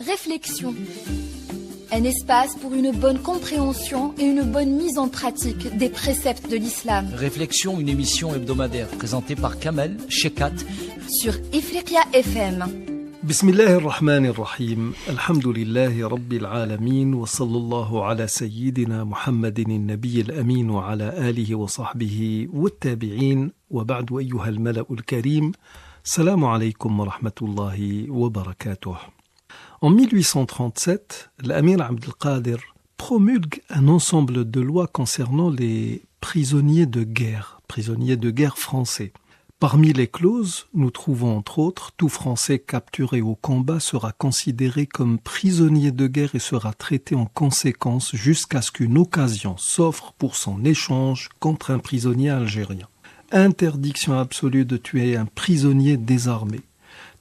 Réflexion. Un espace pour une bonne compréhension et une bonne mise en pratique des préceptes de l'islam. Réflexion, une émission hebdomadaire présentée par Kamel, Shekat, sur Ifriqiya FM. Bismillah ar-Rahman ar-Rahim. Alhamdulillahi Rabbil Alamin. Wa sallallahu ala Sayyidina Muhammadin al-Nabiy al-Amin wa ala alihi wa sahbihi wa tabi'in wa ba'du ayyuha al-mala'u al-karim. Salamu alaykum wa rahmatullahi wa barakatuh. En 1837, l'Amir Abdelkader promulgue un ensemble de lois concernant les prisonniers de guerre français. Parmi les clauses, nous trouvons entre autres « Tout Français capturé au combat sera considéré comme prisonnier de guerre et sera traité en conséquence jusqu'à ce qu'une occasion s'offre pour son échange contre un prisonnier algérien. Interdiction absolue de tuer un prisonnier désarmé.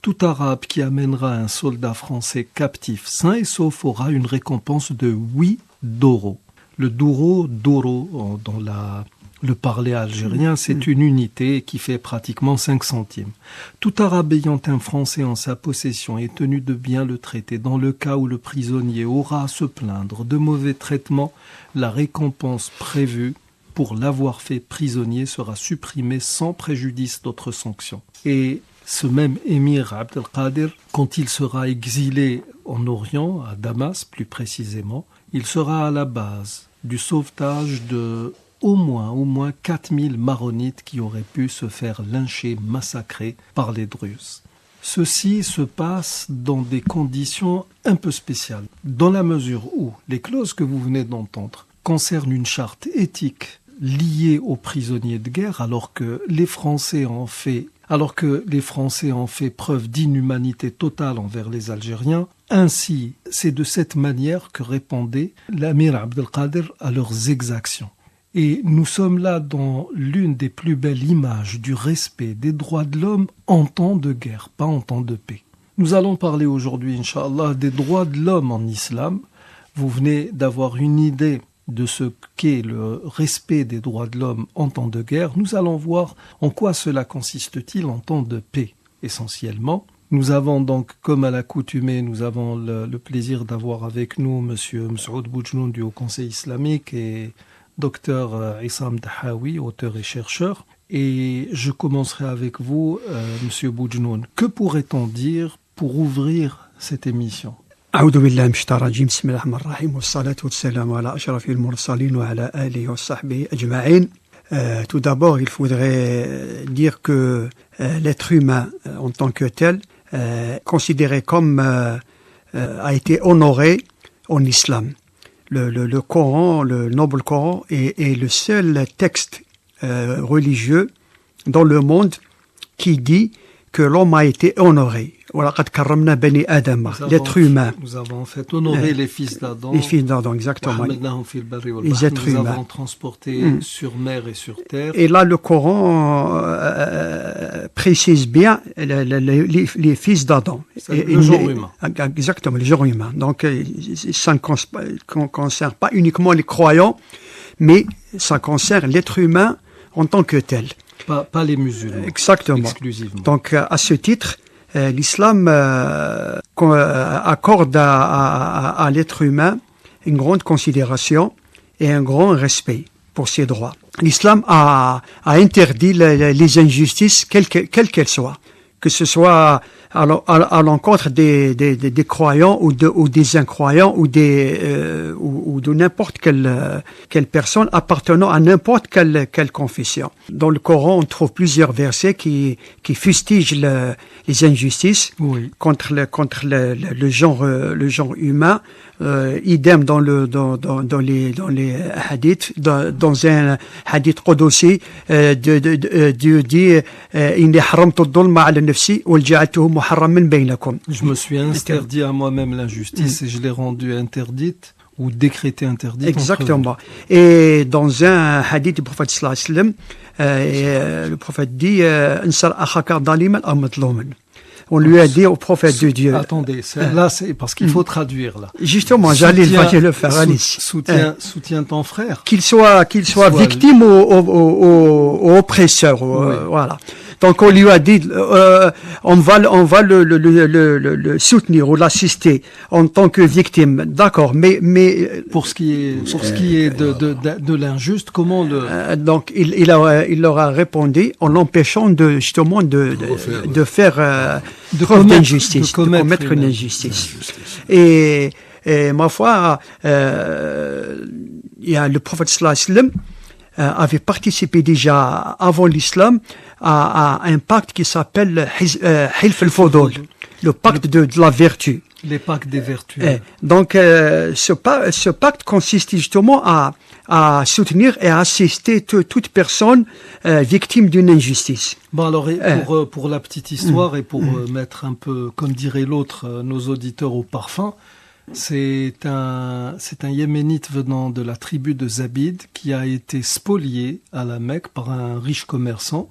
Tout Arabe qui amènera un soldat français captif sain et sauf aura une récompense de 8 douros. Le douro dans le parler algérien, c'est une unité qui fait pratiquement 5 centimes. Tout Arabe ayant un Français en sa possession est tenu de bien le traiter. Dans le cas où le prisonnier aura à se plaindre de mauvais traitements, la récompense prévue pour l'avoir fait prisonnier sera supprimée sans préjudice d'autres sanctions. Et ce même émir Abdelkader, quand il sera exilé en Orient, à Damas plus précisément, il sera à la base du sauvetage de au moins 4000 maronites qui auraient pu se faire lyncher, massacrer par les Druzes. Ceci se passe dans des conditions un peu spéciales, dans la mesure où les clauses que vous venez d'entendre concernent une charte éthique liée aux prisonniers de guerre, alors que les Français ont fait preuve d'inhumanité totale envers les Algériens. Ainsi, c'est de cette manière que répondait l'Amir Abdelkader à leurs exactions. Et nous sommes là dans l'une des plus belles images du respect des droits de l'homme en temps de guerre, pas en temps de paix. Nous allons parler aujourd'hui, Inch'Allah, des droits de l'homme en islam. Vous venez d'avoir une idée de ce qu'est le respect des droits de l'homme en temps de guerre. Nous allons voir en quoi cela consiste-t-il en temps de paix, essentiellement. Nous avons donc, comme à l'accoutumée, nous avons le plaisir d'avoir avec nous Monsieur Messaoud Boujnoun du Haut Conseil islamique et Dr Issam Dahawi, auteur et chercheur. Et je commencerai avec vous, Monsieur Boujnoun. Que pourrait-on dire pour ouvrir cette émission ? أعوذ بالله من الشيطان الرجيم بسم الله الرحمن الرحيم والصلاة والسلام على أشرف المرسلين وعلى آله وصحبه أجمعين. Tout d'abord, il faudrait dire que l'être humain en tant que tel, considéré comme a été honoré en islam. Le Coran, le noble Coran, est le seul texte religieux dans le monde qui dit que l'homme a été honoré. L'être humain. Nous avons en fait honoré les fils d'Adam. Les fils d'Adam, exactement. Les êtres humains. Nous avons transporté sur mer et sur terre. Et là, le Coran précise bien les fils d'Adam. Le genre humain. Exactement, le genre humain. Donc, ça ne concerne pas uniquement les croyants, mais ça concerne l'être humain en tant que tel. Pas les musulmans. Exactement. Exclusivement. Donc, à ce titre, l'islam accorde à l'être humain une grande considération et un grand respect pour ses droits. L'islam a interdit les injustices, quelles qu'elles soient, que ce soit à l'encontre des croyants ou des incroyants ou de n'importe quelle personne appartenant à n'importe quelle confession. Dans le Coran, on trouve plusieurs versets qui fustigent les injustices contre le genre humain. Idem dans les hadiths, dans un hadith qudsi, Dieu dit inni haramtu ad-dhulma ala nafsi wa ja'altuhu muharraman baynakum. Je me suis interdit à moi-même l'injustice et je l'ai rendue interdite ou décrétée interdite. Exactement. Et dans un hadith du prophète sallallahu alayhi wa sallam, le prophète dit ansar akhaka zaliman aw madluman. On lui a dit au prophète de Dieu. Attendez, là c'est parce qu'il faut traduire là. Justement, j'allais le faire. Soutiens ton frère. Qu'il soit victime ou oppresseur. Voilà. Donc on lui a dit, on va le soutenir ou l'assister en tant que victime. D'accord, mais pour ce qui est de l'injuste, comment le donc il leur a répondu en l'empêchant de faire preuve d'injustice, de commettre une injustice. Et ma foi, il y a le prophète sallallahu alayhi wa sallam avait participé déjà avant l'islam à un pacte qui s'appelle Hilf al-Fudul, le pacte de la vertu. Les pactes des vertus. Donc ce pacte consiste justement à soutenir et à assister toute personne victime d'une injustice. Bon alors pour la petite histoire et pour mettre un peu, comme dirait l'autre, nos auditeurs au parfum, c'est un Yéménite venant de la tribu de Zabid qui a été spolié à la Mecque par un riche commerçant.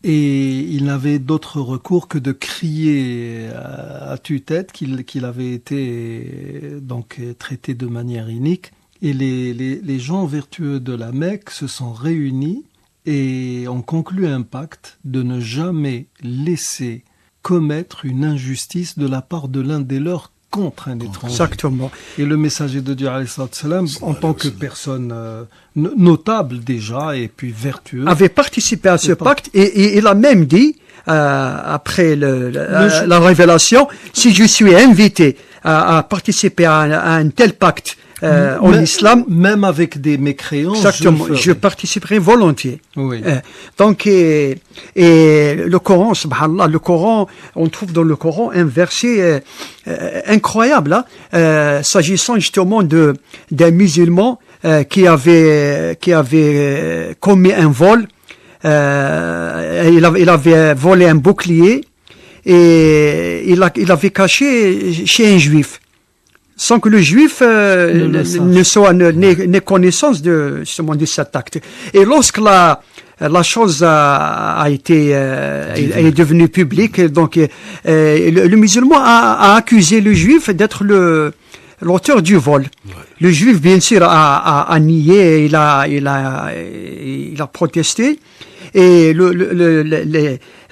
Et il n'avait d'autre recours que de crier à tue-tête qu'il avait été donc traité de manière inique. Et les gens vertueux de la Mecque se sont réunis et ont conclu un pacte de ne jamais laisser commettre une injustice de la part de l'un des leurs contre un étranger. Exactement. Et le messager de Dieu, alayhi salam, en tant que personne notable déjà et puis vertueuse, avait participé à ce pacte et il a même dit, après la révélation, si je suis invité à participer à un tel pacte en islam, même avec des mécréants, exactement, je participerai volontiers. Oui. Donc et le Coran, subhanallah, on trouve dans le Coran un verset incroyable, s'agissant justement d'un musulman qui avait commis un vol. Il avait volé un bouclier et il avait caché chez un juif, sans que le juif n'ait connaissance de cet acte. Et lorsque la chose elle est devenue publique, donc le musulman a accusé le juif d'être l'auteur du vol. Ouais. Le juif, bien sûr, a nié, il a protesté. Et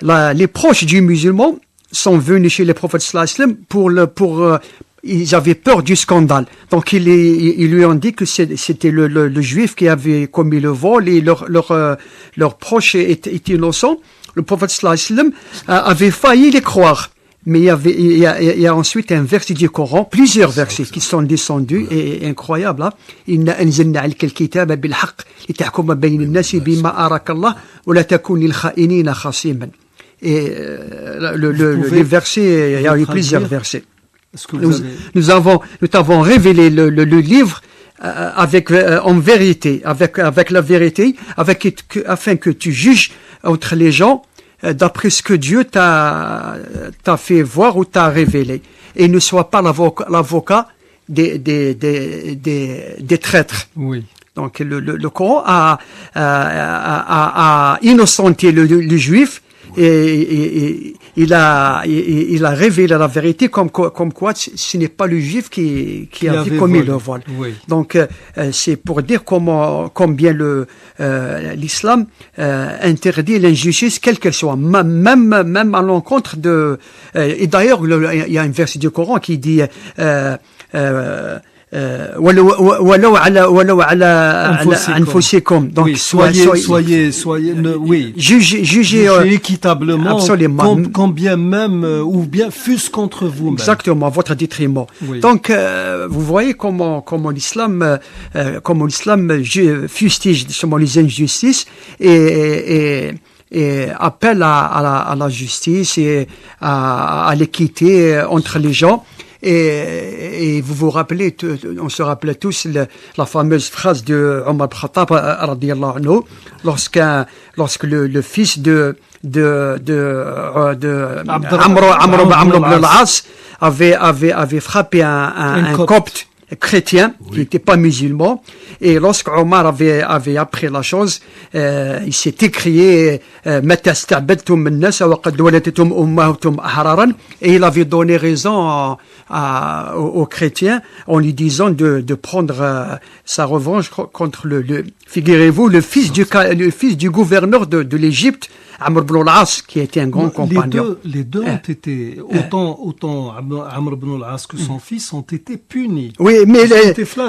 les proches du musulman sont venus chez le prophète sallallahu alayhi wa sallam ils avaient peur du scandale. Donc ils lui ont dit que c'était le juif qui avait commis le vol et leurs proches étaient innocents. Le prophète sallallahu alayhi wa sallam avait failli les croire. Mais il y a ensuite un verset du Coran, plusieurs versets qui sont descendus et incroyables. Inna anzalna alayka al-kitaba bil haqq litahkuma bayna an-nasi bima araka Allah wa la takun lil kha'inina khasiman. Et les versets, il y a eu plusieurs versets. Nous t'avons révélé le livre en vérité, avec la vérité, afin que tu juges entre les gens d'après ce que Dieu t'a fait voir ou t'a révélé, et ne sois pas l'avocat des traîtres. Oui. Donc le Coran a innocenté le juif, et il a révélé la vérité comme quoi ce n'est pas le juif qui avait commis le vol. Oui. Donc c'est pour dire combien l'islam interdit l'injustice quelle qu'elle soit, même à l'encontre de et d'ailleurs il y a un verset du Coran qui dit ولو على أنفسكم. Donc oui, soyez jugez équitablement, absolument, combien même ou bien fût-ce contre vous. Exactement, votre détriment. Oui. Donc vous voyez comment l'islam fustige justement les injustices et appelle à la justice et à l'équité entre les gens. Et vous vous rappelez, on se rappelait tous la fameuse phrase de Omar ibn Khattab radiyallahu anhu, lorsque le fils de Amr ibn al-As avait frappé un copte chrétien qui n'était pas musulman, et lorsque Omar avait appris la chose, il s'est écrié et il avait donné raison aux chrétiens en lui disant de prendre sa revanche contre figurez-vous, le fils du gouverneur de l'Égypte Amr ibn al-As, qui était un grand compagnon. Les deux ont été, autant Amr ibn al-As que son fils ont été punis. Oui, mais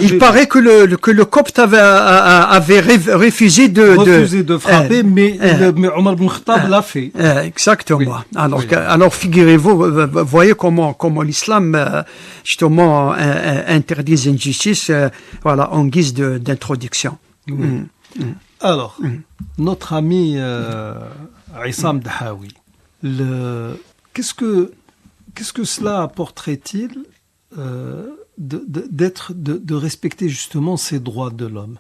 il paraît que le copte avait refusé de frapper, mais Omar ibn Khattab l'a fait. Exactement. Oui. Alors figurez-vous, voyez comment l'islam justement interdit les injustices, voilà, en guise d'introduction. Oui. Alors, notre ami Issam Dahawi, qu'est-ce que cela apporterait-il de respecter justement ces droits de l'homme?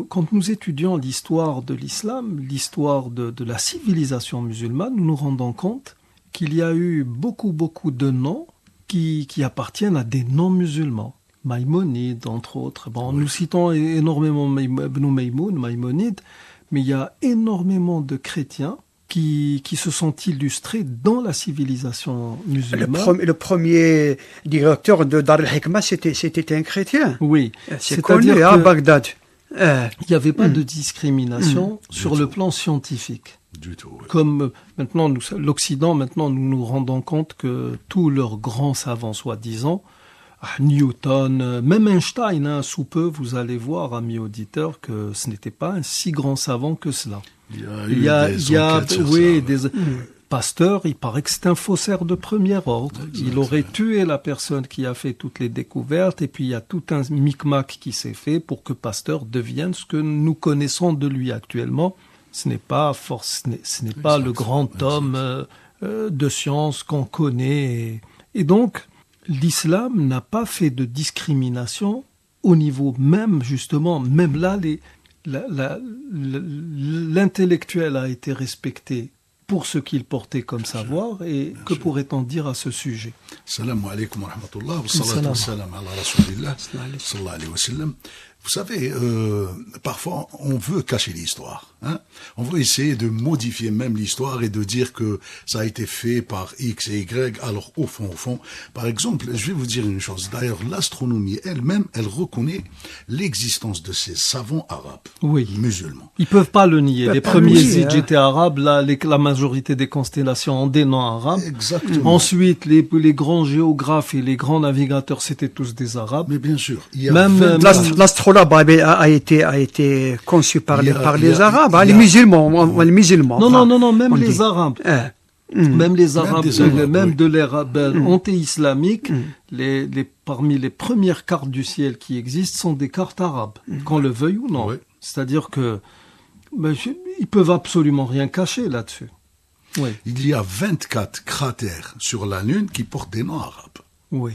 Quand nous étudions l'histoire de l'islam, l'histoire de la civilisation musulmane, nous nous rendons compte qu'il y a eu beaucoup de noms qui appartiennent à des non-musulmans. Maïmonide, entre autres. Bon, nous citons énormément Ibn Maïmonide, mais il y a énormément de chrétiens qui se sont illustrés dans la civilisation musulmane. Le premier directeur de Dar al-Hikmah, c'était un chrétien. Oui. C'est connu à Bagdad. Il n'y avait pas de discrimination sur le plan scientifique. Du tout, oui. Comme maintenant, l'Occident, nous nous rendons compte que tous leurs grands savants, soi-disant, Newton, même Einstein, sous peu, vous allez voir, amis auditeurs, que ce n'était pas un si grand savant que cela. Il y a Pasteur, il paraît que c'est un faussaire de premier ordre. Il aurait tué la personne qui a fait toutes les découvertes, et puis il y a tout un micmac qui s'est fait pour que Pasteur devienne ce que nous connaissons de lui actuellement. Ce n'est pas le grand homme de science qu'on connaît. Et donc, l'islam n'a pas fait de discrimination au niveau même, justement, même là, l'intellectuel a été respecté pour ce qu'il portait comme savoir. Et que pourrait-on dire à ce sujet? Salam alaykum wa rahmatullah wa salatu wa salam ala rasulillah sallallahu alayhi wa sallam. Vous savez, parfois, on veut cacher l'histoire. On veut essayer de modifier même l'histoire et de dire que ça a été fait par X et Y. Alors, au fond, par exemple, je vais vous dire une chose. D'ailleurs, l'astronomie elle-même, elle reconnaît l'existence de ces savants arabes, musulmans. Ils peuvent pas le nier. Les premiers sites étaient arabes. La majorité des constellations ont des noms arabes. Exactement. Ensuite, les grands géographes et les grands navigateurs, c'était tous des arabes. Mais bien sûr. L'astrolabe a été conçu par les Arabes, les musulmans. Non, même les Arabes. Même les Arabes, même de l'ère anté-islamique, parmi les premières cartes du ciel qui existent sont des cartes arabes, qu'on le veuille ou non. Oui. C'est-à-dire que ils peuvent absolument rien cacher là-dessus. Oui. Il y a 24 cratères sur la Lune qui portent des noms arabes. Oui.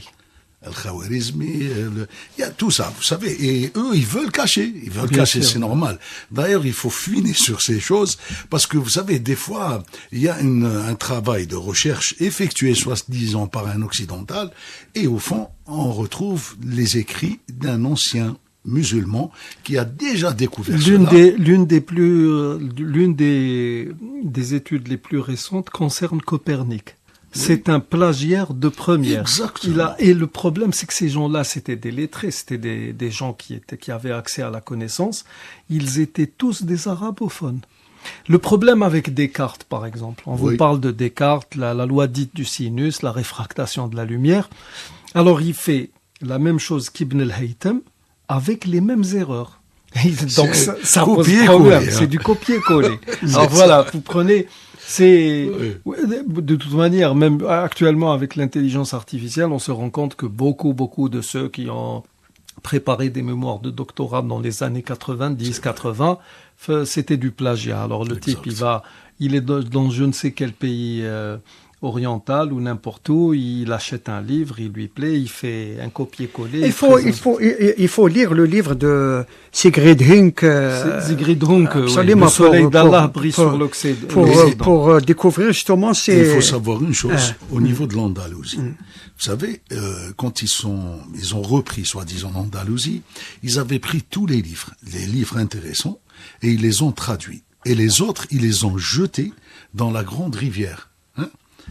Al-Khawarizmi, il y a tout ça, vous savez, et eux, ils veulent cacher, c'est normal. D'ailleurs, il faut fuiner sur ces choses, parce que vous savez, des fois, il y a un travail de recherche effectué, soit disant par un occidental, et au fond, on retrouve les écrits d'un ancien musulman qui a déjà découvert l'une des études les plus récentes concerne Copernic. C'est un plagiaire de première. Exactement. Et le problème, c'est que ces gens-là, c'était des lettrés, c'était des gens qui avaient accès à la connaissance. Ils étaient tous des arabophones. Le problème avec Descartes, par exemple, on vous parle de Descartes, la loi dite du sinus, la réfractation de la lumière. Alors, il fait la même chose qu'Ibn al-Haytham, avec les mêmes erreurs. Donc, ça pose problème. C'est du copier-coller. Alors voilà, vous prenez... De toute manière, même actuellement avec l'intelligence artificielle, on se rend compte que beaucoup de ceux qui ont préparé des mémoires de doctorat dans les années 90-80, c'était du plagiat. Alors le type, il est dans je ne sais quel pays oriental ou n'importe où, il achète un livre, il lui plaît, il fait un copier-coller. Il faut lire le livre de Sigrid Hunk. Le soleil d'Allah brille sur l'Occident. Pour découvrir justement Il faut savoir une chose au niveau de l'Andalousie. Vous savez, quand ils ont repris, soi-disant, l'Andalousie, ils avaient pris tous les livres intéressants, et ils les ont traduits. Et les autres, ils les ont jetés dans la grande rivière.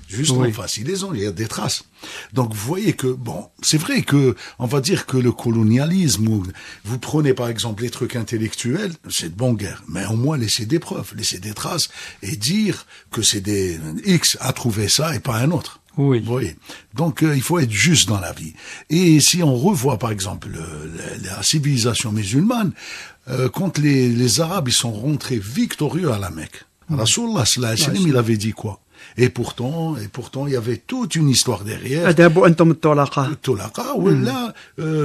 Juste en face, il y a des traces. Donc vous voyez que, bon, c'est vrai que, on va dire que le colonialisme, vous prenez par exemple les trucs intellectuels, c'est de bonne guerre, mais au moins laissez des preuves, laissez des traces, et dire que c'est des X a trouvé ça et pas un autre. Oui. Vous voyez. Donc il faut être juste dans la vie. Et si on revoit par exemple la civilisation musulmane, quand les Arabes ils sont rentrés victorieux à la Mecque, Rasulullah sallallahu alayhi wa sallam, il avait dit quoi? Et pourtant, il y avait toute une histoire derrière. Tolaqa, là,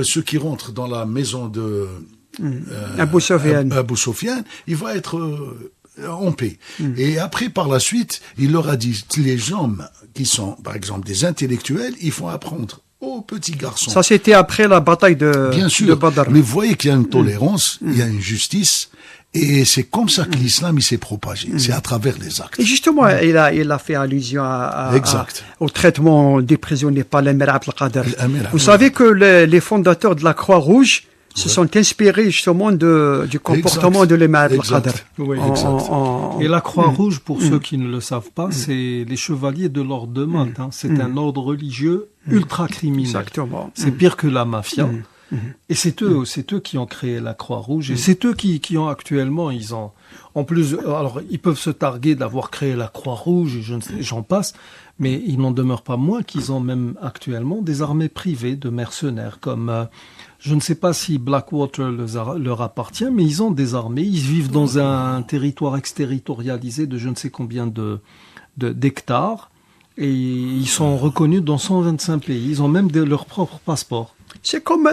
ceux qui rentrent dans la maison de Abu Sufyan, il va être en paix. Et après, par la suite, il leur a dit, les hommes qui sont, par exemple, des intellectuels, il faut apprendre aux petits garçons. Ça, c'était après la bataille de Badr. Mais vous voyez qu'il y a une tolérance, il y a une justice. Et c'est comme ça que l'islam il s'est propagé, c'est à travers les actes. Et justement, il a fait allusion au traitement des prisonniers par l'Amir Abdelkader. Vous savez que les fondateurs de la Croix-Rouge se sont inspirés justement du comportement de l'Amir Abdelkader. Oui, et la Croix-Rouge, pour ceux qui ne le savent pas, c'est les chevaliers de l'ordre de Malte. C'est un ordre religieux ultra criminel. Exactement. C'est pire que la mafia. Et c'est eux qui ont créé la Croix-Rouge, et c'est eux qui ont actuellement, en plus, alors ils peuvent se targuer d'avoir créé la Croix-Rouge, j'en passe, mais il n'en demeure pas moins qu'ils ont même actuellement des armées privées de mercenaires, comme, je ne sais pas si Blackwater leur appartient, mais ils ont des armées, ils vivent dans un territoire exterritorialisé de je ne sais combien d'hectares, et ils sont reconnus dans 125 pays, ils ont même leur propre passeport. C'est comme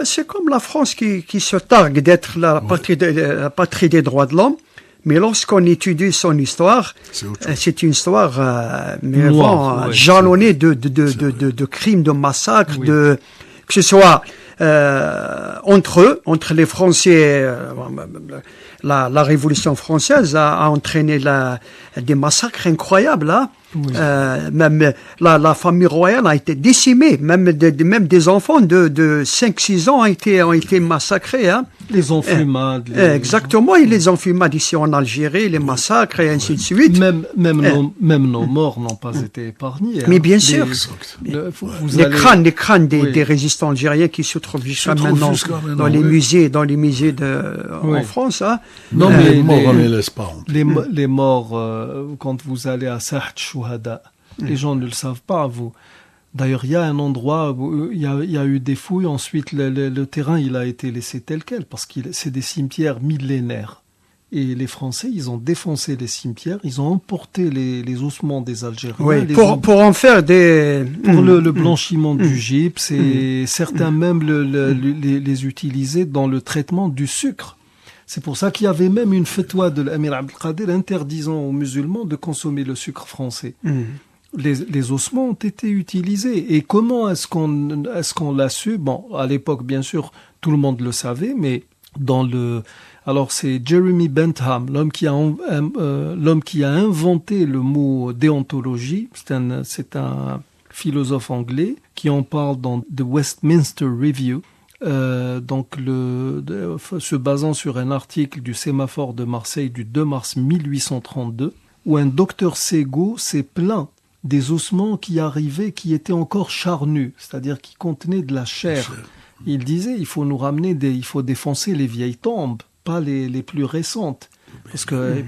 la France qui se targue d'être la patrie des droits de l'homme, mais lorsqu'on étudie son histoire, c'est une histoire jalonnée de crimes, de massacres, que ce soit entre les Français. La Révolution française a entraîné des massacres incroyables, là. Oui. Même la famille royale a été décimée, même des enfants de 5-6 ans ont été massacrés. Hein. Les enfumades. Exactement, et les enfumades ici en Algérie, les massacres et ainsi de suite. Même nos morts n'ont pas été épargnés. Hein. Mais bien sûr, les crânes des résistants algériens qui se trouvent jusqu'à maintenant dans les musées en France. Hein. Non, mais les morts, on ne les laisse pas. Les morts, quand vous allez à Saht Chouhada, les gens ne le savent pas, vous. D'ailleurs, il y a un endroit où il y a eu des fouilles, ensuite le terrain il a été laissé tel quel, parce que c'est des cimetières millénaires. Et les Français, ils ont défoncé les cimetières, ils ont emporté les ossements des Algériens. Oui, pour en faire des... Pour le blanchiment du gypse, et certains même les utilisaient dans le traitement du sucre. C'est pour ça qu'il y avait même une fatwa de l'Amir Abdelkader interdisant aux musulmans de consommer le sucre français. Les ossements ont été utilisés. Et comment est-ce qu'on l'a su? Bon, à l'époque, bien sûr, tout le monde le savait, mais alors c'est Jeremy Bentham, l'homme qui a inventé le mot déontologie. C'est un philosophe anglais qui en parle dans The Westminster Review. Se basant sur un article du Sémaphore de Marseille du 2 mars 1832, où un docteur Ségaud s'est plaint des ossements qui arrivaient, qui étaient encore charnus, c'est-à-dire qui contenaient de la chair. Il disait, il faut défoncer les vieilles tombes, pas les plus récentes.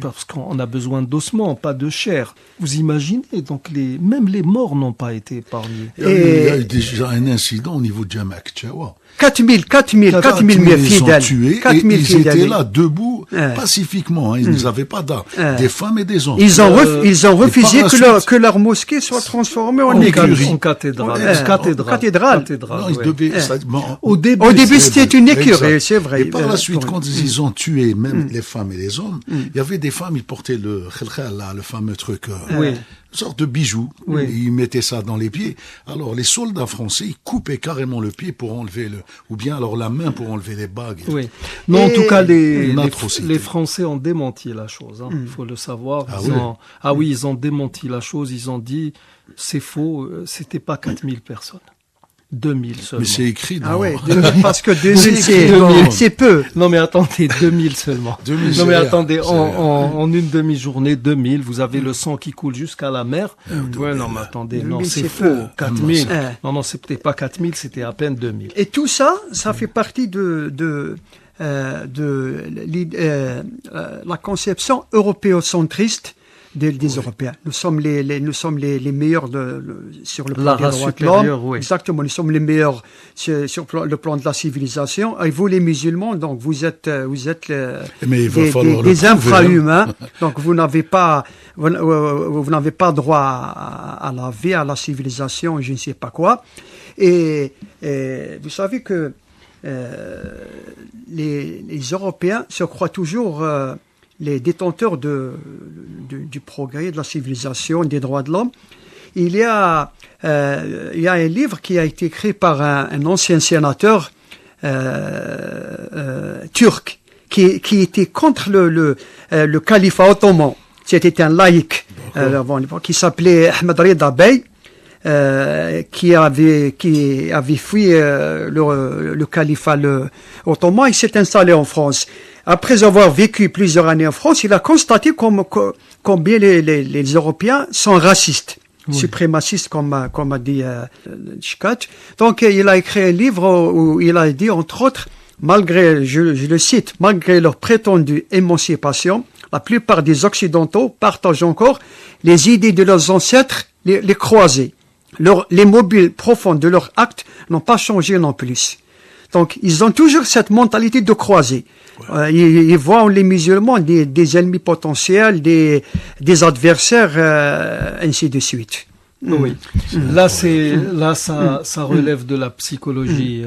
Parce qu'on a besoin d'ossements, pas de chair. Vous imaginez, donc même les morts n'ont pas été épargnés. Il y a eu déjà un incident au niveau de Jamak Tchawa. 4000 fidèles. Tués, et ils étaient là, debout, pacifiquement. Ils n'avaient pas d'armes. Des femmes et des hommes. Ils ont refusé que leur mosquée soit transformée en écurie. En cathédrale. Non, ils devaient, au début, c'était une écurie, c'est vrai. Et par la suite, quand ils ont tué même les femmes et les hommes, il y avait des femmes, ils portaient le khilkhal, là, le fameux truc, une sorte de bijou. Oui. Ils mettaient ça dans les pieds. Alors, les soldats français, ils coupaient carrément le pied pour enlever ou bien alors la main pour enlever les bagues. Oui. Mais en tout cas, les Français ont démenti la chose. Hein. Il faut le savoir. Ils ont démenti la chose. Ils ont dit, c'est faux, c'était pas 4000 personnes. 2000 seulement. Mais c'est écrit dans... Ah ouais, 2000, parce que 2000, c'est peu. Non mais attendez, 2000 seulement. 2000, non mais c'est attendez, rien, en une demi-journée, 2000, vous avez le sang qui coule jusqu'à la mer. Ouais, non mais attendez, 2000, non, c'est c'est faux. peu. 4000. Ah. Non, c'était pas 4000, c'était à peine 2000. Et tout ça, ça fait partie de la conception européocentriste des Européens. Nous sommes les meilleurs sur le plan des droits de l'homme. Oui. Exactement, nous sommes les meilleurs sur le plan de la civilisation. Et vous, les musulmans, donc vous êtes des infra-humains. Donc vous n'avez pas droit à la vie, à la civilisation, je ne sais pas quoi. Et vous savez que les Européens se croient toujours les détenteurs du progrès, de la civilisation, des droits de l'homme. Il y a un livre qui a été écrit par un ancien sénateur turc qui était contre le califat ottoman. C'était un laïc qui s'appelait Ahmed Rida Bey. Qui avait fui le califat ottoman, il s'est installé en France. Après avoir vécu plusieurs années en France, il a constaté combien les Européens sont racistes, suprémacistes, comme a dit Shkat. Donc, il a écrit un livre où il a dit, entre autres, malgré, je le cite, malgré leur prétendue émancipation, la plupart des Occidentaux partagent encore les idées de leurs ancêtres, les croisés. Les mobiles profonds de leurs actes n'ont pas changé non plus. Donc, ils ont toujours cette mentalité de croiser. Ils voient les musulmans des ennemis potentiels, des adversaires, ainsi de suite. Oui. Là, ça relève de la psychologie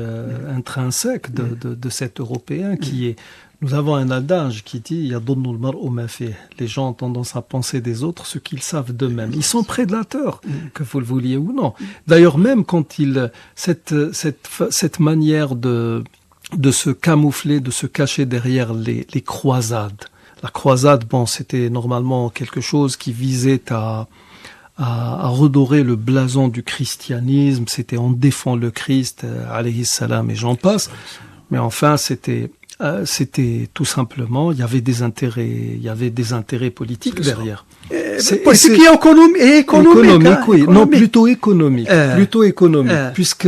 intrinsèque de cet Européen qui est. Nous avons un adage qui dit Yadunnu al-mar'u ma fihi. Les gens ont tendance à penser des autres ce qu'ils savent d'eux-mêmes. Ils sont prédateurs, que vous le vouliez ou non. D'ailleurs, même quand cette manière de se camoufler, de se cacher derrière les croisades. La croisade, c'était normalement quelque chose qui visait à redorer le blason du christianisme. C'était on défend le Christ, alayhi salam, et j'en passe. Mais enfin, c'était tout simplement, il y avait des intérêts politiques derrière. Politique et économique. Oui. Non, plutôt économique. Puisque,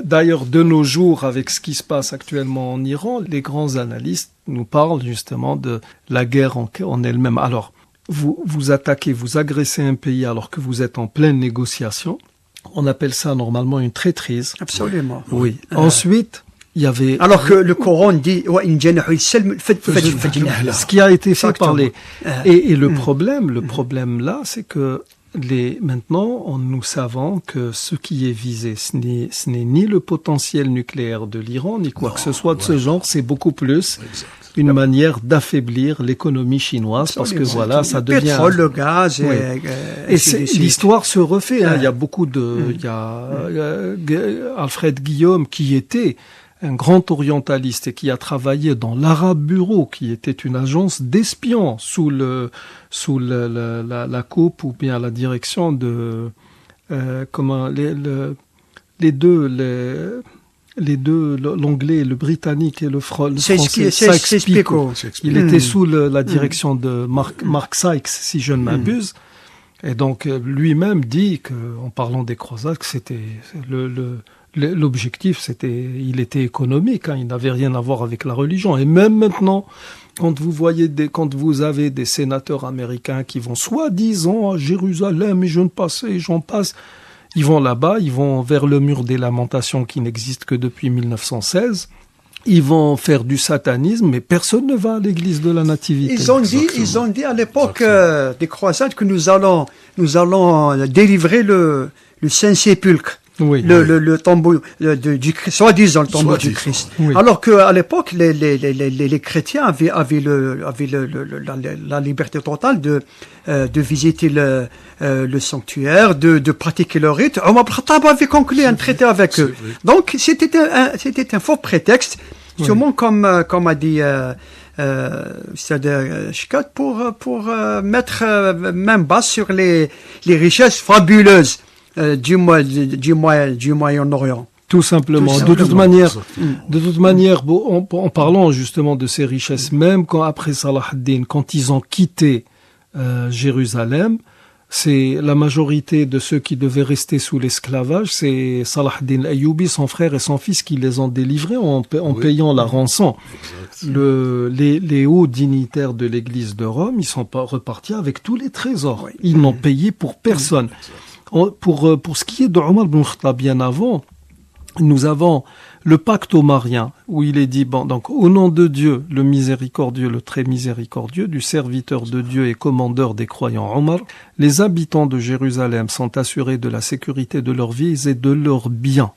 d'ailleurs, de nos jours, avec ce qui se passe actuellement en Iran, les grands analystes nous parlent justement de la guerre en elle-même. Alors, vous attaquez, vous agressez un pays alors que vous êtes en pleine négociation. On appelle ça normalement une traîtrise. Absolument. Oui. Ensuite, il y avait... Alors que le Coran dit ce qui a été fait par les... Et le problème là, c'est que maintenant, nous savons que ce qui est visé, ce n'est ni le potentiel nucléaire de l'Iran, ni quoi que ce soit de ce genre, c'est beaucoup plus une manière d'affaiblir l'économie chinoise, parce que voilà, ça devient... Le pétrole, le gaz, et l'histoire se refait. Il y a beaucoup il y a Alfred Guillaume qui était un grand orientaliste et qui a travaillé dans l'Arab Bureau, qui était une agence d'espions sous la coupe ou bien la direction de les deux, l'anglais, le britannique et le français, Sykes-Picot. Il était sous la direction de Mark Sykes, si je ne m'abuse. Et donc, lui-même dit en parlant des croisades, que c'était l'objectif, il était économique, il n'avait rien à voir avec la religion. Et même maintenant, quand vous avez des sénateurs américains qui vont soi-disant à Jérusalem, et j'en passe, ils vont là-bas, ils vont vers le mur des lamentations qui n'existe que depuis 1916. Ils vont faire du satanisme, mais personne ne va à l'église de la Nativité. Ils ont dit à l'époque des croisades que nous allons délivrer le Saint-Sépulcre. Oui. Le tombeau soi-disant le tombeau du Christ. Oui. Alors que à l'époque les chrétiens avaient la liberté totale de visiter le sanctuaire, de pratiquer leur rite. Omar Khattab avait conclu un traité avec eux. Donc c'était un faux prétexte, sûrement comme a dit c'est-à-dire Shkat pour mettre main basse sur les richesses fabuleuses du Moyen-Orient. Tout simplement. De toute manière, en parlant justement de ces richesses, même après Salah ad-Din, quand ils ont quitté Jérusalem, c'est la majorité de ceux qui devaient rester sous l'esclavage, c'est Salah ad-Din al-Ayyubi, son frère et son fils qui les ont délivrés en payant la rançon. Les hauts dignitaires de l'église de Rome, ils sont pas repartis avec tous les trésors. Ils n'ont payé pour personne. Pour ce qui est de Omar ibn Khattab, bien avant, nous avons le pacte omarien, où il est dit, donc, au nom de Dieu, le miséricordieux, le très miséricordieux, du serviteur de Dieu et commandeur des croyants Omar, les habitants de Jérusalem sont assurés de la sécurité de leurs vies et de leurs biens.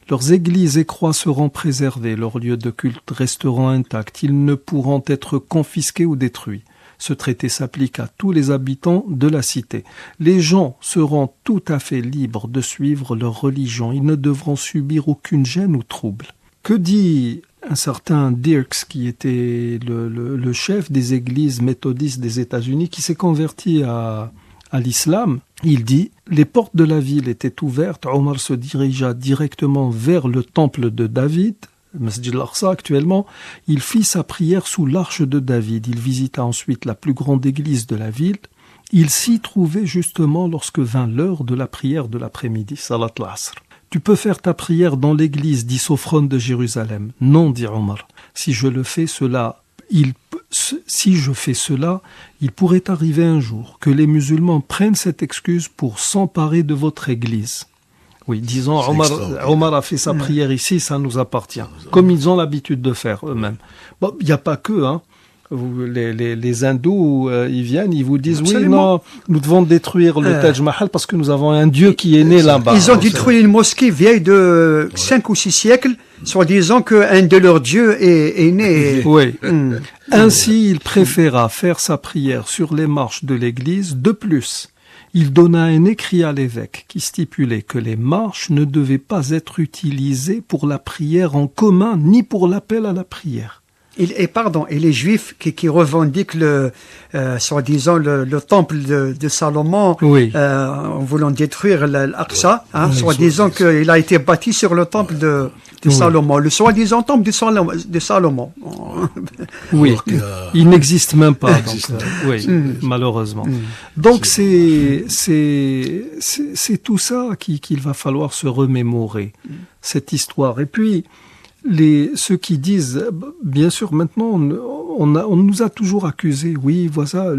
Leurs églises et croix seront préservées, leurs lieux de culte resteront intacts, ils ne pourront être confisqués ou détruits. Ce traité s'applique à tous les habitants de la cité. Les gens seront tout à fait libres de suivre leur religion. Ils ne devront subir aucune gêne ou trouble. Que dit un certain Dirks, qui était le chef des églises méthodistes des États-Unis, qui s'est converti à l'islam? Il dit « Les portes de la ville étaient ouvertes. Omar se dirigea directement vers le temple de David. » Masjid al-Aqsa actuellement, il fit sa prière sous l'arche de David. Il visita ensuite la plus grande église de la ville. Il s'y trouvait justement lorsque vint l'heure de la prière de l'après-midi, Salat al-Asr. Tu peux faire ta prière dans l'église, dit Sophrone de Jérusalem. Non, dit Omar. Si je fais cela, il pourrait arriver un jour que les musulmans prennent cette excuse pour s'emparer de votre église. Oui, disons, Omar a fait sa prière ici, ça nous appartient. Comme ils ont l'habitude de faire eux-mêmes. Bon, il n'y a pas que, hein. Les hindous, ils viennent, ils vous disent, absolument. Oui, non, nous devons détruire le Taj Mahal parce que nous avons un dieu qui est né là-bas. Ils ont détruit une mosquée vieille de 5 ou 6 siècles, soit disant qu'un de leurs dieux est né. Oui. Ainsi, il préféra faire sa prière sur les marches de l'église. De plus, il donna un écrit à l'évêque qui stipulait que les marches ne devaient pas être utilisées pour la prière en commun ni pour l'appel à la prière. Et les Juifs qui revendiquent soi-disant le temple de Salomon, oui. En voulant détruire l'Aqsa, soi-disant qu'il a été bâti sur le temple de Salomon, le soi-disant temple de Salomon. Oui, il n'existe même pas. Malheureusement. Donc c'est tout ça qu'il va falloir se remémorer, cette histoire. Et puis ceux qui disent, bien sûr, maintenant, on nous a toujours accusés. Oui, voilà,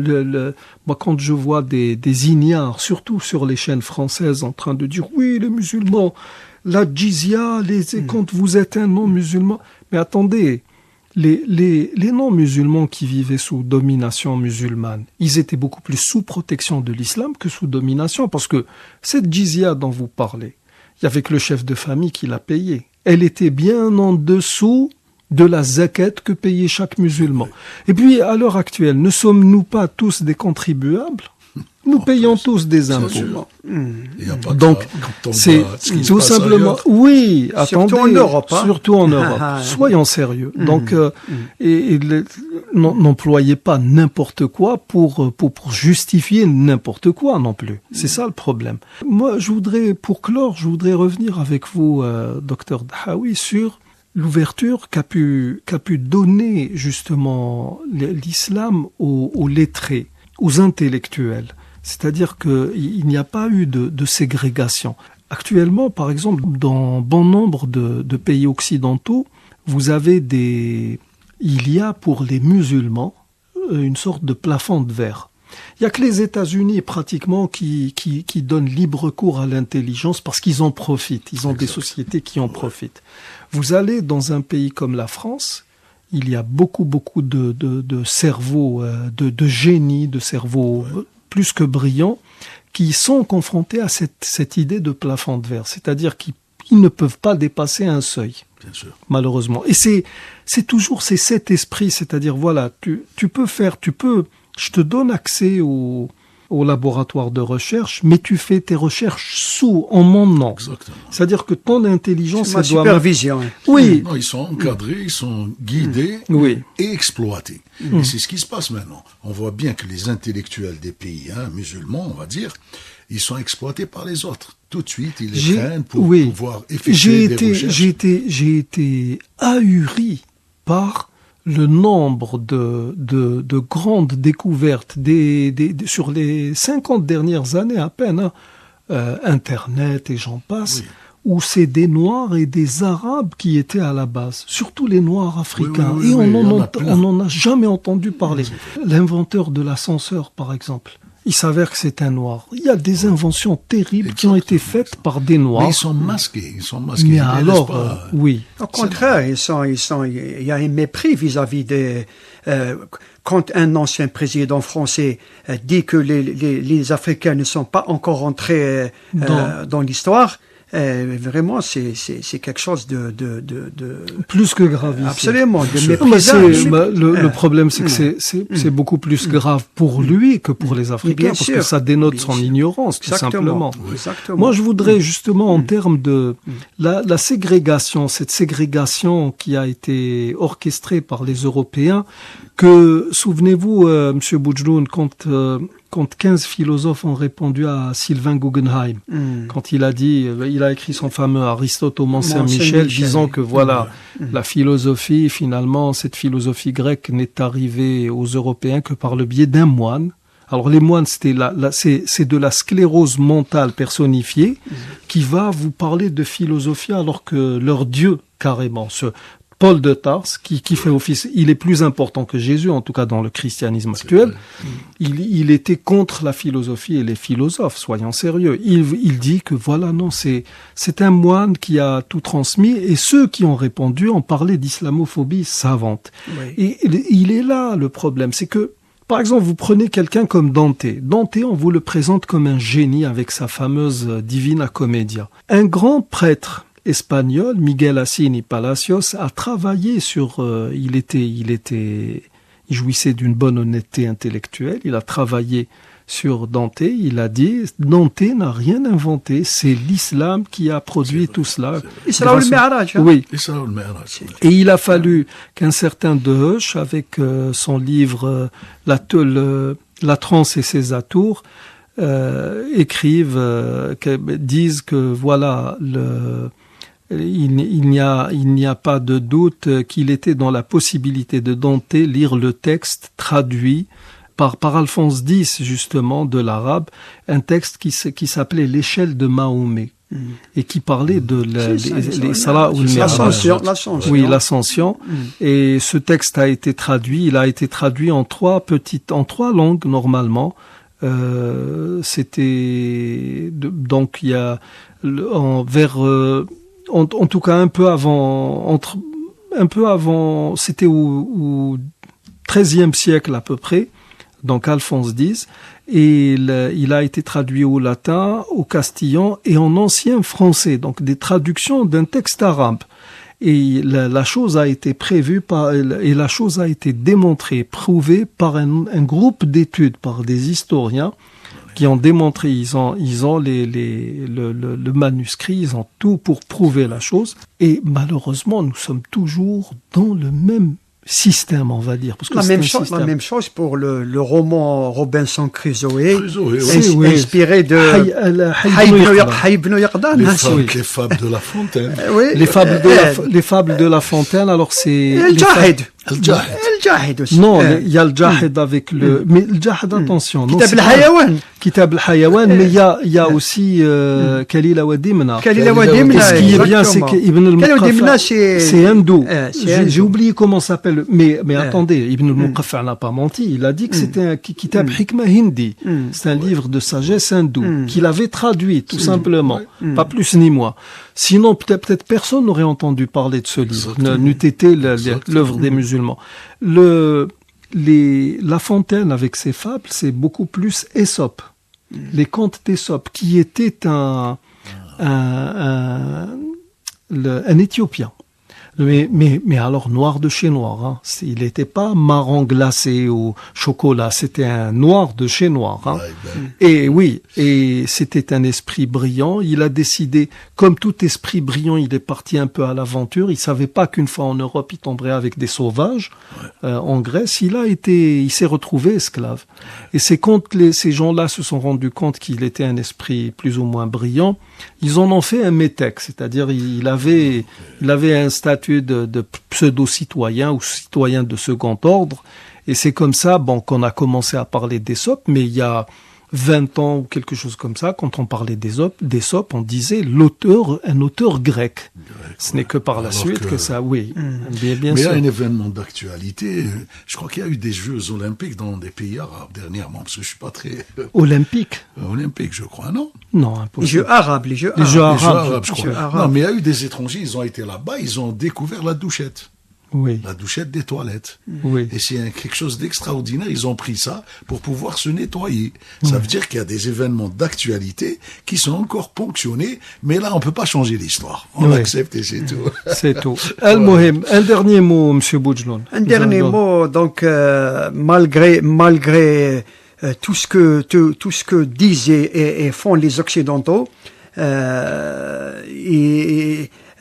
moi, quand je vois des ignares, surtout sur les chaînes françaises, en train de dire, oui, les musulmans, la djizya, quand vous êtes un non-musulman. Mais attendez, les non-musulmans qui vivaient sous domination musulmane, ils étaient beaucoup plus sous protection de l'islam que sous domination, parce que cette djizya dont vous parlez, il y avait que le chef de famille qui l'a payée. Elle était bien en dessous de la zakat que payait chaque musulman. Et puis, à l'heure actuelle, ne sommes-nous pas tous des contribuables ? Nous payons tous des impôts. Donc, c'est tout simplement... Oui, attendez. Surtout en Europe. Surtout en Europe. Soyons sérieux. Donc, n'employez pas n'importe quoi pour justifier n'importe quoi non plus. C'est ça le problème. Moi, pour clore, je voudrais revenir avec vous, docteur Dahaoui, sur l'ouverture qu'a pu donner justement l'islam aux lettrés, aux intellectuels. C'est-à-dire qu'il n'y a pas eu de ségrégation. Actuellement, par exemple, dans bon nombre de pays occidentaux, vous avez il y a pour les musulmans une sorte de plafond de verre. Il n'y a que les États-Unis pratiquement qui donnent libre cours à l'intelligence parce qu'ils en profitent. Ils ont des sociétés qui en profitent. Vous allez dans un pays comme la France, il y a beaucoup de cerveaux, de génies, de cerveaux plus que brillants, qui sont confrontés à cette idée de plafond de verre. C'est-à-dire qu'ils ne peuvent pas dépasser un seuil. Bien sûr. Malheureusement. Et c'est cet esprit, c'est-à-dire voilà, tu peux, je te donne accès au laboratoire de recherche, mais tu fais tes recherches en mon nom. Exactement. C'est-à-dire que ton intelligence... C'est ma supervision. Oui. Non, ils sont encadrés, ils sont guidés et exploités. Et c'est ce qui se passe maintenant. On voit bien que les intellectuels des pays musulmans, on va dire, ils sont exploités par les autres. tout de suite, ils les prennent pour pouvoir effectuer des recherches. J'ai été ahuri par le nombre de grandes découvertes sur les 50 dernières années à peine, Internet et j'en passe, où c'est des Noirs et des Arabes qui étaient à la base, surtout les Noirs africains. Et on n'en a jamais entendu parler. L'inventeur de l'ascenseur, par exemple, il s'avère que c'est un Noir. Il y a des inventions terribles qui ont été faites par des Noirs. Mais ils sont masqués. Mais alors, oui. Au contraire, il y a un mépris vis-à-vis des... quand un ancien président français dit que les Africains ne sont pas encore entrés dans l'histoire, vraiment, c'est quelque chose de plus que grave. Absolument, de méprisage. Le problème, c'est que c'est beaucoup plus grave pour lui que pour les Africains, parce que ça dénote son ignorance, tout simplement. Exactement. Moi, je voudrais justement, en termes de la ségrégation, cette ségrégation qui a été orchestrée par les Européens, que, souvenez-vous, Monsieur Boudjloun, quand 15 philosophes ont répondu à Sylvain Guggenheim, quand il a écrit son fameux Aristote au Mont-Saint-Michel, disant que la philosophie, finalement, cette philosophie grecque n'est arrivée aux Européens que par le biais d'un moine. Alors les moines, c'est de la sclérose mentale personnifiée qui va vous parler de philosophie alors que leur Dieu, carrément, Paul de Tarse, qui fait office, il est plus important que Jésus, en tout cas dans le christianisme actuel. Il était contre la philosophie et les philosophes, soyons sérieux. Il dit que c'est un moine qui a tout transmis, et ceux qui ont répondu ont parlé d'islamophobie savante. Oui. Et il est là le problème, c'est que, par exemple, vous prenez quelqu'un comme Dante. Dante, on vous le présente comme un génie avec sa fameuse Divina Commedia. Un grand prêtre espagnol, Miguel Asini Palacios, a travaillé sur... il jouissait d'une bonne honnêteté intellectuelle. Il a travaillé sur Dante. Il a dit, Dante n'a rien inventé. C'est l'islam qui a produit tout cela. Isra al-Mi'raj. Oui. Isra al-Mi'raj. Et il a fallu qu'un certain Deheusch, avec son livre La transe et ses atours, disent que voilà, il n'y a pas de doute qu'il était dans la possibilité de Dante lire le texte traduit par Alphonse X, justement, de l'arabe, un texte qui s'appelait l'échelle de Mahomet, et qui parlait de l'ascension. Oui, l'ascension. Et ce texte a été traduit, il a été traduit en trois langues, normalement. Donc il y a en tout cas un peu avant, c'était au XIIIe siècle à peu près, donc Alphonse X, et il a été traduit au latin, au castillan et en ancien français, donc des traductions d'un texte arabe. Et la chose a été la chose a été démontrée, prouvée par un groupe d'études, par des historiens qui ont démontré, ils ont le manuscrit, ils ont tout pour prouver la chose. Et malheureusement, nous sommes toujours dans le même système, on va dire. Parce que la même chose pour le roman Robinson Crusoe, inspiré de Hayy ibn Yaqdan. Les fables de La Fontaine. Les fables de La Fontaine, alors c'est... Al-Jahid aussi. Non, il y a Al-Jahid avec mais Al-Jahid, attention. Kitab al-Hayawan, mais il y a aussi Kalila wa Dimna. Ce qui est bien, c'est qu'Ibn al-Muqaffa, c'est hindou. J'ai oublié comment ça s'appelle, mais attendez, Ibn al-Muqaffa n'a pas menti, il a dit que c'était un Kitab Hikma Hindi. C'est un livre de sagesse hindou, qu'il avait traduit, tout simplement. Pas plus ni moins. Sinon, peut-être personne n'aurait entendu parler de ce livre, n'eût été l'œuvre des musulmans. La Fontaine, avec ses fables, c'est beaucoup plus Ésope. Les contes d'Ésope, qui était un Éthiopien. Mais alors noir de chez noir, hein. Il n'était pas marron glacé au chocolat, c'était un noir de chez noir, hein. Et oui, et c'était un esprit brillant. Il a décidé, comme tout esprit brillant, il est parti un peu à l'aventure. Il savait pas qu'une fois en Europe, il tomberait avec des sauvages. En Grèce, il s'est retrouvé esclave. Et c'est quand ces gens-là se sont rendus compte qu'il était un esprit plus ou moins brillant, ils en ont fait un métèque, c'est-à-dire il avait un statut de pseudo-citoyen ou citoyen de second ordre, et c'est comme ça qu'on a commencé à parler d'Ésope, mais il y a 20 ans ou quelque chose comme ça, quand on parlait d'Ésope, on disait un auteur grec. Ce n'est que par la suite que ça, oui. Bien mais il y sûr. a un événement d'actualité. Je crois qu'il y a eu des Jeux olympiques dans des pays arabes dernièrement, parce que je suis pas très Olympique? olympique, je crois, non? Non, Les impossible. Jeux arabes, les Jeux Les Jeux arabes. arabes. Je Les crois. Jeux arabes. Non, mais il y a eu des étrangers, ils ont été là-bas, ils ont découvert la douchette. Oui, La douchette des toilettes. oui. Et c'est quelque chose d'extraordinaire. Ils ont pris ça pour pouvoir se nettoyer. Ça veut dire qu'il y a des événements d'actualité qui sont encore ponctionnés. Mais là, on peut pas changer l'histoire. On Oui. accepte et c'est tout. C'est tout. Al-Mohim, un dernier mot, Monsieur Boujloun. Un dernier mot, donc malgré tout ce que disent et font les Occidentaux,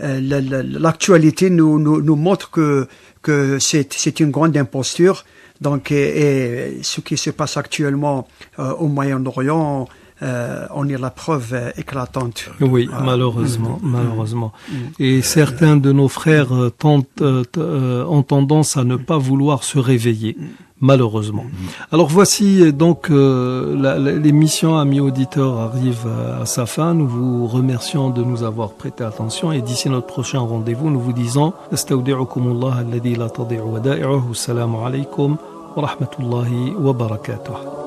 l'actualité nous montre que c'est une grande imposture. Donc, et ce qui se passe actuellement au Moyen-Orient, on est la preuve éclatante. Oui, malheureusement. Et certains de nos frères ont tendance à ne pas vouloir se réveiller, malheureusement. Alors voici donc l'émission Amis auditeurs arrive à sa fin. Nous vous remercions de nous avoir prêté attention et d'ici notre prochain rendez-vous, nous vous disons Astaudi'ukumullah alladhi la tadi'u wada'i'uhu. Assalamu alaykum wa rahmatullahi wa barakatuh.